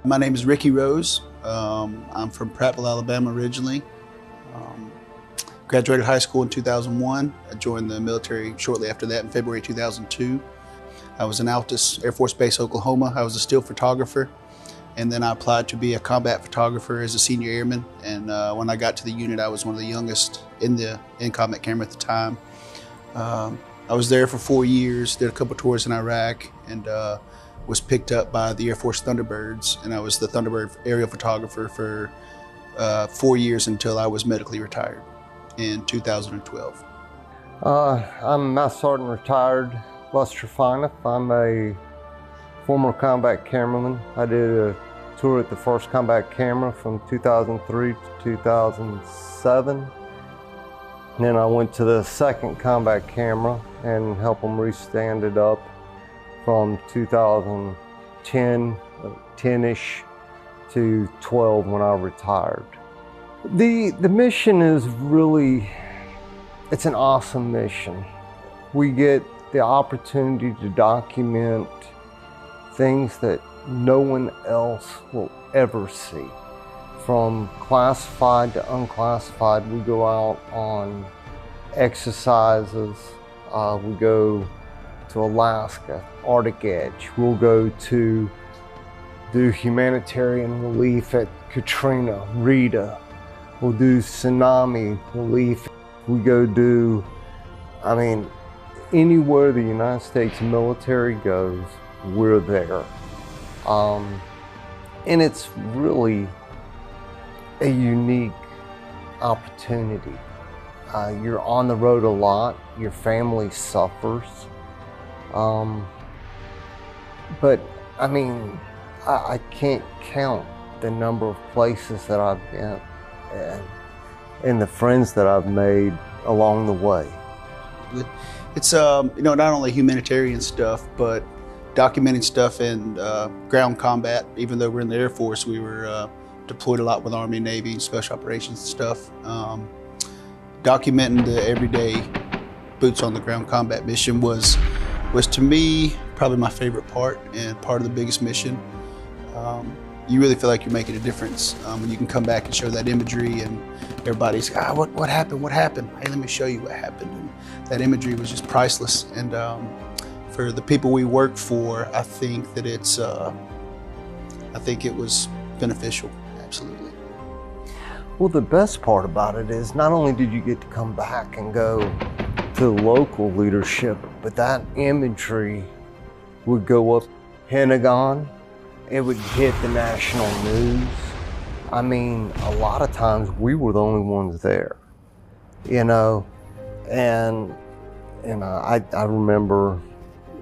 My name is Ricky Rose. I'm from Prattville, Alabama originally. Graduated high school in 2001. I joined the military shortly after that in February 2002. I was in Altus Air Force Base, Oklahoma. I was a still photographer. And then I applied to be a combat photographer as a senior airman. And when I got to the unit, I was one of the youngest in combat camera at the time. I was there for 4 years, did a couple tours in Iraq, and was picked up by the Air Force Thunderbirds. And I was the Thunderbird aerial photographer for 4 years until I was medically retired in 2012. I'm Master Sergeant retired Lester Fineff. I'm a former combat cameraman. I did a tour at the first combat camera from 2003 to 2007. And then I went to the second combat camera and helped them restand it up from 2010, 10-ish to 12 when I retired. The mission is really, it's an awesome mission. We get the opportunity to document things that no one else will ever see. From classified to unclassified, we go out on exercises. We go to Alaska, Arctic Edge. We'll go to do humanitarian relief at Katrina, Rita. We'll do tsunami relief. We go do, anywhere the United States military goes, we're there. And it's really a unique opportunity. You're on the road a lot, your family suffers. But I can't count the number of places that I've been and the friends that I've made along the way. It's not only humanitarian stuff, but documenting stuff in ground combat. Even though we're in the Air Force, we were deployed a lot with Army, Navy, special operations and stuff. Documenting the everyday boots on the ground combat mission was to me probably my favorite part and part of the biggest mission. You really feel like you're making a difference when you can come back and show that imagery and everybody's, what happened? What happened? Hey, let me show you what happened. And that imagery was just priceless. And for the people we work for, I think that it was beneficial, absolutely. Well, the best part about it is not only did you get to come back and go to local leadership, but that imagery would go up Meneguin. It would hit the national news. A lot of times we were the only ones there, and I remember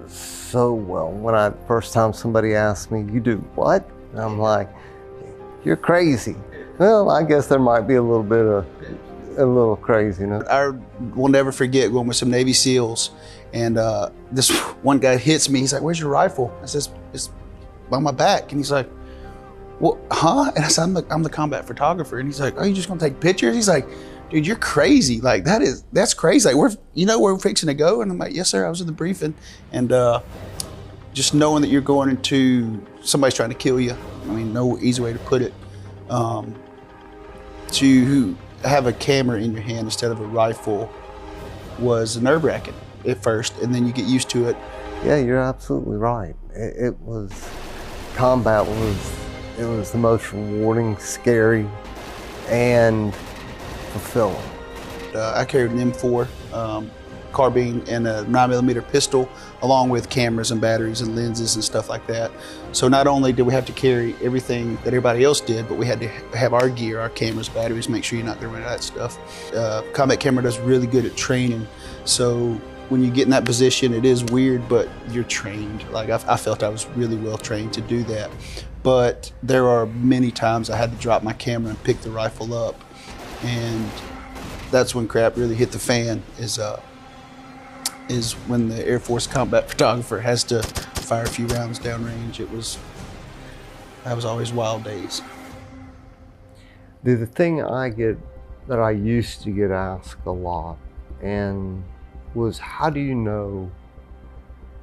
so well when first time somebody asked me, "You do what?" And I'm like, "You're crazy." Well, I guess there might be a little craziness. I will never forget going with some Navy SEALs, and this one guy hits me. He's like, "Where's your rifle?" I says, "It's on my back." And he's like, "Well, huh?" And I said, I'm the combat photographer. And he's like, "Oh, you just gonna take pictures?" He's like, "Dude, you're crazy. Like that's crazy. Like where we're fixing to go." And I'm like, "Yes, sir. I was at the briefing." And just knowing that you're going into somebody's trying to kill you. No easy way to put it. To have a camera in your hand instead of a rifle was nerve-wracking at first, and then you get used to it. Yeah, you're absolutely right. Combat was the most rewarding, scary, and fulfilling. I carried an M4 carbine and a 9mm pistol, along with cameras and batteries and lenses and stuff like that. So not only did we have to carry everything that everybody else did, but we had to have our gear, our cameras, batteries, make sure you're not gonna run out of that stuff. Combat camera does really good at training. So when you get in that position, it is weird, but you're trained. Like I felt I was really well trained to do that. But there are many times I had to drop my camera and pick the rifle up. And that's when crap really hit the fan, is when the Air Force combat photographer has to fire a few rounds downrange. That was always wild days. The thing that I used to get asked a lot and was, how do you know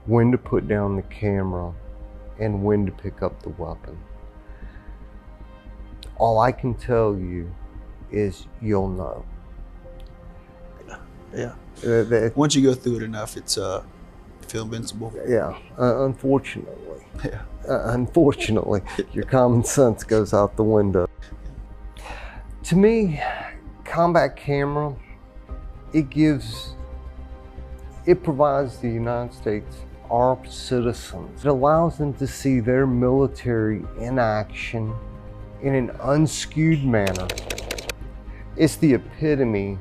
when to put down the camera and when to pick up the weapon? All I can tell you is you'll know. Yeah. Once you go through it enough, it's you feel invincible. Yeah, unfortunately. Yeah. Unfortunately, your common sense goes out the window. To me, combat camera, it provides the United States, our citizens, it allows them to see their military in action in an unskewed manner. It's the epitome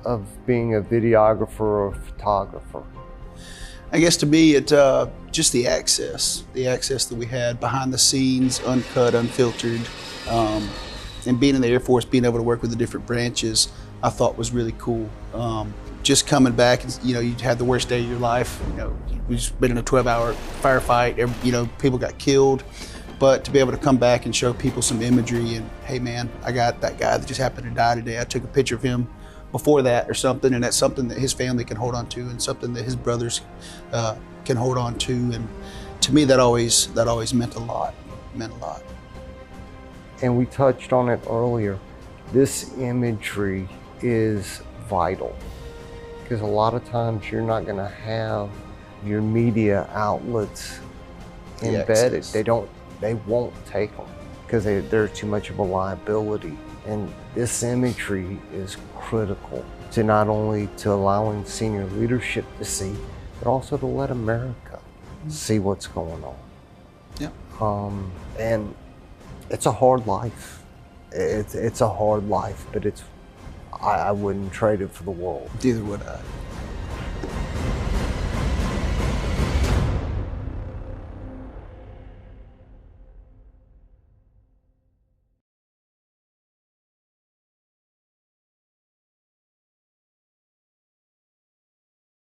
of being a videographer or a photographer. I guess to me, it just the access that we had behind the scenes, uncut, unfiltered, and being in the Air Force, being able to work with the different branches, I thought was really cool. Just coming back, and you had the worst day of your life. We've just been in a 12-hour firefight. People got killed, but to be able to come back and show people some imagery and, hey man, I got that guy that just happened to die today. I took a picture of him before that or something, and that's something that his family can hold on to, and something that his brothers can hold on to. And to me, that always meant a lot. And we touched on it earlier. This imagery is vital, because a lot of times you're not going to have your media outlets embedded. They won't take them because they're too much of a liability. And this imagery is critical to not only to allowing senior leadership to see, but also to let America see what's going on. Yeah. And it's a hard life. It's a hard life, but I wouldn't trade it for the world. Neither would I.